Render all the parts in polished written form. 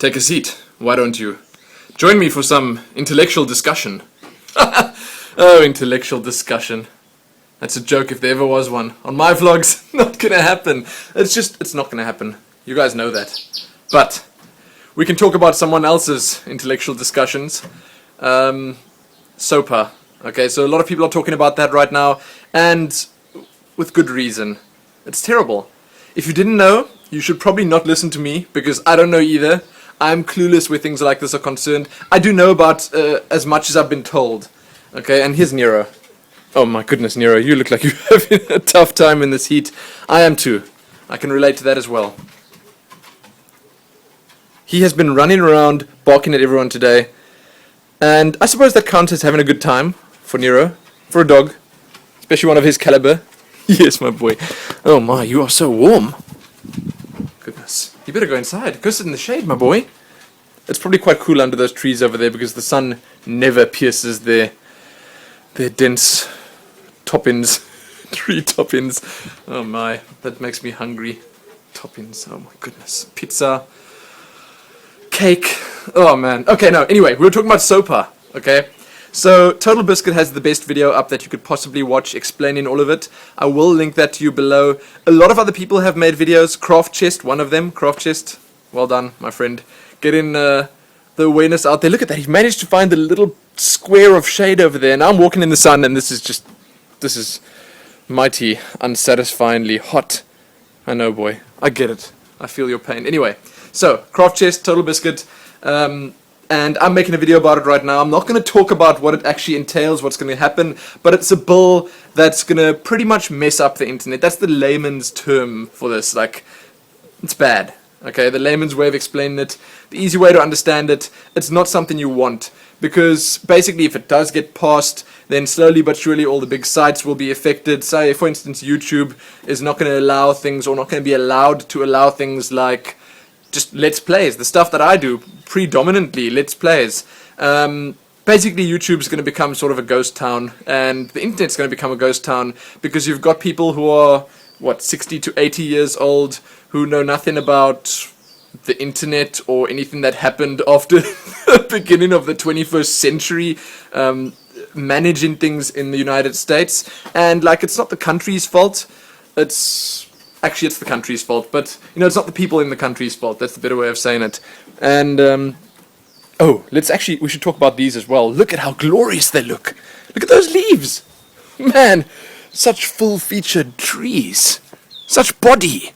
Take a seat, why don't you? Join me for some intellectual discussion. Oh, intellectual discussion. That's a joke if there ever was one. On my vlogs, not gonna happen. It's not gonna happen. You guys know that. But we can talk about someone else's intellectual discussions. SOPA. Okay, so a lot of people are talking about that right now, and with good reason. It's terrible. If you didn't know, you should probably not listen to me, because I don't know either. I'm clueless where things like this are concerned. I do know about as much as I've been told. Okay, and here's Nero. Oh my goodness, Nero, you look like you're having a tough time in this heat. I am too. I can relate to that as well. He has been running around, barking at everyone today. And I suppose that counts as having a good time for Nero, for a dog, especially one of his caliber. Yes, my boy. Oh my, you are so warm. Goodness. You better go inside. Go sit in the shade, my boy. It's probably quite cool under those trees over there because the sun never pierces their dense toppings. Tree toppings. Oh my, that makes me hungry. Toppings, oh my goodness. Pizza. Cake. Oh man. Okay, no, anyway, we were talking about SOPA, okay? So, Total Biscuit has the best video up that you could possibly watch explaining all of it. I will link that to you below. A lot of other people have made videos. Craft Chest, one of them. Craft Chest, well done, my friend. Getting the awareness out there. Look at that, he managed to find the little square of shade over there. Now I'm walking in the sun and this is mighty unsatisfyingly hot. I know, boy. I get it. I feel your pain. Anyway, so, Craft Chest, Total Biscuit. And I'm making a video about it right now. I'm not going to talk about what it actually entails, what's going to happen, but it's a bill that's going to pretty much mess up the internet. That's the layman's term for this. Like, it's bad. Okay, the layman's way of explaining it, the easy way to understand it, it's not something you want. Because basically if it does get passed, then slowly but surely all the big sites will be affected. Say, for instance, YouTube is not going to allow things, or not going to be allowed to allow things like just Let's Plays, the stuff that I do, predominantly Let's Plays. Basically YouTube's going to become sort of a ghost town, and the internet's going to become a ghost town, because you've got people who are, 60 to 80 years old, who know nothing about the internet or anything that happened after the beginning of the 21st century, managing things in the United States, and like, it's not the country's fault, Actually, it's the country's fault, but, it's not the people in the country's fault. That's the better way of saying it. And, we should talk about these as well. Look at how glorious they look. Look at those leaves. Man, such full-featured trees. Such body.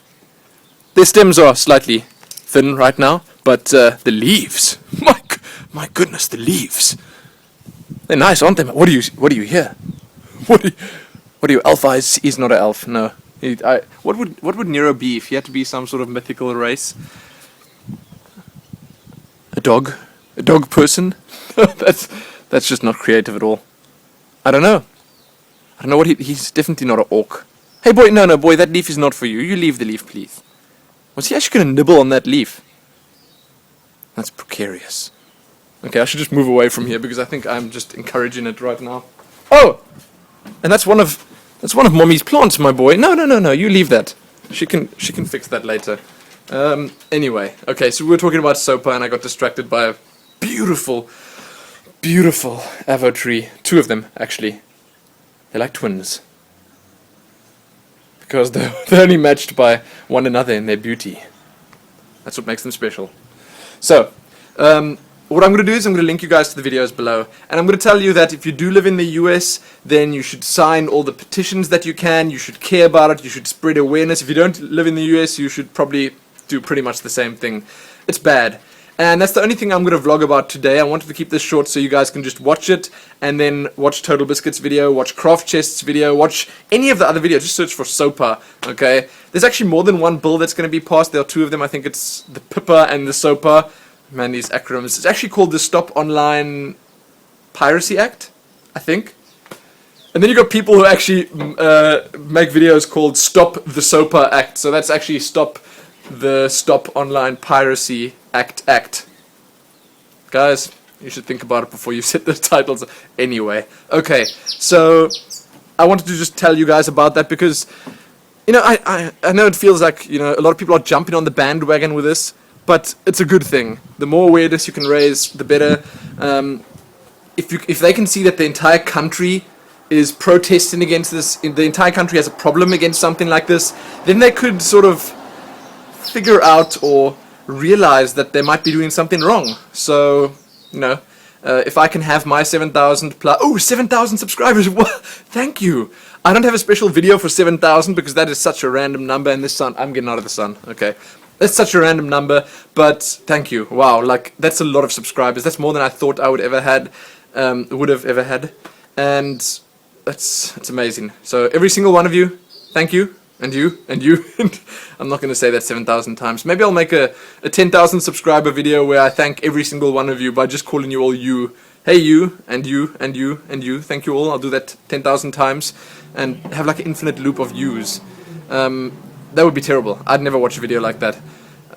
Their stems are slightly thin right now, but the leaves. My goodness, the leaves. They're nice, aren't they? What do you hear? What are you, elf eyes? He's not an elf, no. What would Nero be if he had to be some sort of mythical race? A dog? A dog person? That's just not creative at all. I don't know what he's definitely not an orc. Hey boy, no boy, that leaf is not for you. You leave the leaf, please. Was he actually gonna nibble on that leaf? That's precarious. Okay, I should just move away from here because I think I'm just encouraging it right now. Oh! And that's one of Mommy's plants, my boy. No, you leave that. She can fix that later. Anyway, okay, so we were talking about SOPA and I got distracted by a beautiful, beautiful avo tree. Two of them, actually. They're like twins. Because they're only matched by one another in their beauty. That's what makes them special. So, what I'm going to do is I'm going to link you guys to the videos below, and I'm going to tell you that if you do live in the US, then you should sign all the petitions that you can, you should care about it, you should spread awareness. If you don't live in the US, you should probably do pretty much the same thing. It's bad. And that's the only thing I'm going to vlog about today. I wanted to keep this short so you guys can just watch it, and then watch Total Biscuit's video, watch Craft Chest's video, watch any of the other videos. Just search for SOPA, okay? There's actually more than one bill that's going to be passed. There are two of them. I think it's the PIPA and the SOPA. Man, these acronyms. It's actually called the Stop Online Piracy Act, I think. And then you got people who actually make videos called Stop the SOPA Act. So that's actually Stop Online Piracy Act. Guys, you should think about it before you set the titles. Anyway, okay. So I wanted to just tell you guys about that because, I know it feels like, a lot of people are jumping on the bandwagon with this. but it's a good thing. The more awareness you can raise, the better. If they can see that the entire country is protesting against this, the entire country has a problem against something like this, then they could sort of figure out or realize that they might be doing something wrong. So, you know, if I can have my 7,000 plus... Oh, 7,000 subscribers! Thank you! I don't have a special video for 7,000 because that is such a random number in this sun. I'm getting out of the sun, okay. That's such a random number, but thank you. Wow, like, that's a lot of subscribers. That's more than I thought I would have ever had. And it's amazing. So every single one of you, thank you. And you, and you, and I'm not going to say that 7,000 times. Maybe I'll make a 10,000 subscriber video where I thank every single one of you by just calling you all you. Hey you, and you, and you, and you, thank you all. I'll do that 10,000 times and have like an infinite loop of yous. That would be terrible. I'd never watch a video like that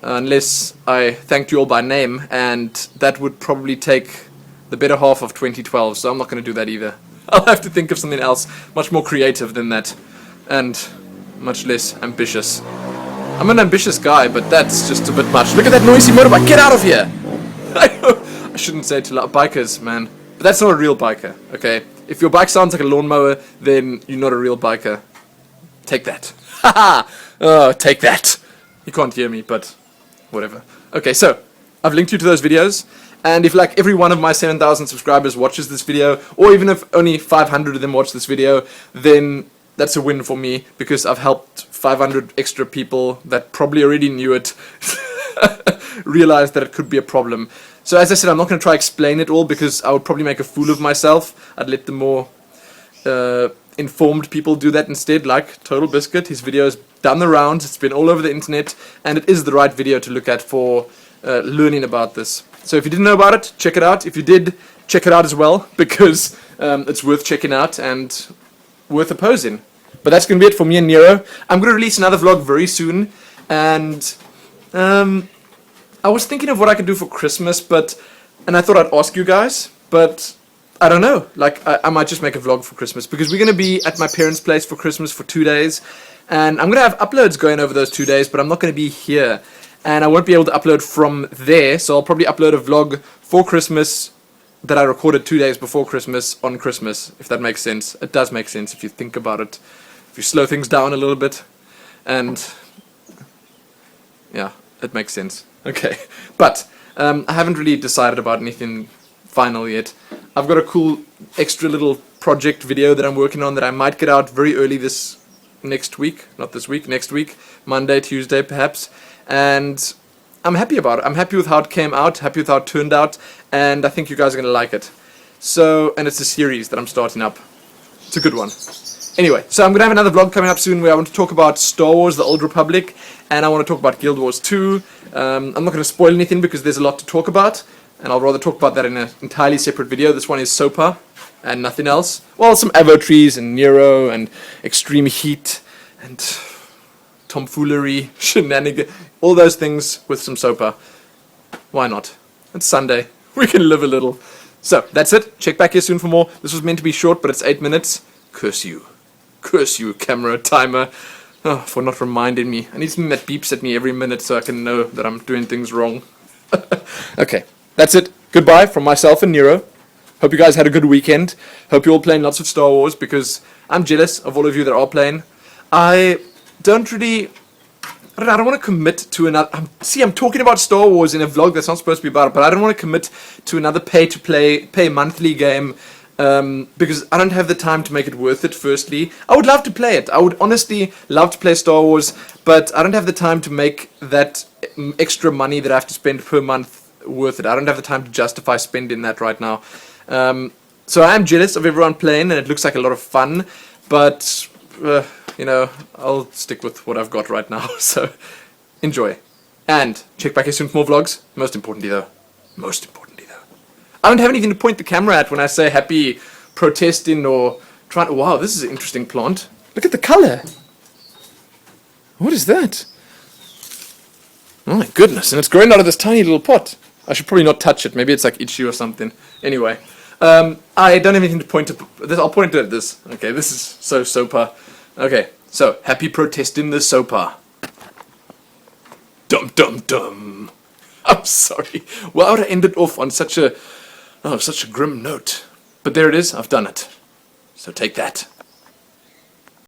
unless I thanked you all by name, and that would probably take the better half of 2012, so I'm not going to do that either. I'll have to think of something else much more creative than that, and much less ambitious. I'm an ambitious guy, but that's just a bit much. Look at that noisy motorbike. Get out of here! I shouldn't say it to bikers, man. But that's not a real biker, okay? If your bike sounds like a lawnmower, then you're not a real biker. Take that. Haha! Oh, take that! You can't hear me, but whatever. Okay, so, I've linked you to those videos, and if like every one of my 7,000 subscribers watches this video, or even if only 500 of them watch this video, then that's a win for me, because I've helped 500 extra people that probably already knew it realize that it could be a problem. So as I said, I'm not going to try to explain it all, because I would probably make a fool of myself. I'd let the more informed people do that instead, like Total Biscuit. His video's done the rounds, it's been all over the internet, and it is the right video to look at for learning about this. So if you didn't know about it, check it out. If you did, check it out as well, because it's worth checking out and worth opposing. But that's going to be it for me and Nero. I'm going to release another vlog very soon, and I was thinking of what I could do for Christmas, and I thought I'd ask you guys, but I don't know. Like, I might just make a vlog for Christmas, because we're going to be at my parents' place for Christmas for 2 days, and I'm going to have uploads going over those 2 days, but I'm not going to be here, and I won't be able to upload from there, so I'll probably upload a vlog for Christmas that I recorded 2 days before Christmas on Christmas, if that makes sense. It does make sense if you think about it. If you slow things down a little bit, and yeah, it makes sense. Okay, but I haven't really decided about anything final yet. I've got a cool extra little project video that I'm working on that I might get out very early next week, Monday, Tuesday perhaps, and I'm happy about it. I'm happy with how it came out, happy with how it turned out, and I think you guys are going to like it. So, and it's a series that I'm starting up. It's a good one. Anyway, so I'm going to have another vlog coming up soon where I want to talk about Star Wars, The Old Republic, and I want to talk about Guild Wars 2. I'm not going to spoil anything because there's a lot to talk about, and I'll rather talk about that in an entirely separate video. This one is SOPA, and nothing else. Well, some Avo trees, and Nero, and extreme heat, and tomfoolery, shenanigans, all those things with some SOPA. Why not? It's Sunday. We can live a little. So, that's it. Check back here soon for more. This was meant to be short, but it's 8 minutes. Curse you. Curse you, camera timer, for not reminding me. I need something that beeps at me every minute so I can know that I'm doing things wrong. Okay, that's it. Goodbye from myself and Nero. Hope you guys had a good weekend. Hope you're all playing lots of Star Wars, because I'm jealous of all of you that are playing. I don't want to commit to another... I'm talking about Star Wars in a vlog that's not supposed to be about it, but I don't want to commit to another pay monthly game, because I don't have the time to make it worth it, firstly. I would love to play it. I would honestly love to play Star Wars, but I don't have the time to make that extra money that I have to spend per month worth it. I don't have the time to justify spending that right now. So I am jealous of everyone playing, and it looks like a lot of fun, but, you know, I'll stick with what I've got right now, so enjoy. And check back here soon for more vlogs. Most importantly though, I don't have anything to point the camera at when I say happy protesting or trying... Wow, this is an interesting plant. Look at the color. What is that? Oh my goodness, and it's growing out of this tiny little pot. I should probably not touch it. Maybe it's like itchy or something. Anyway, I don't have anything to point to. I'll point to this. Okay, this is so SOPA. Okay, so happy protesting the SOPA. Dum dum dum. I'm sorry. Why would I end it off on such a grim note? But there it is. I've done it. So take that.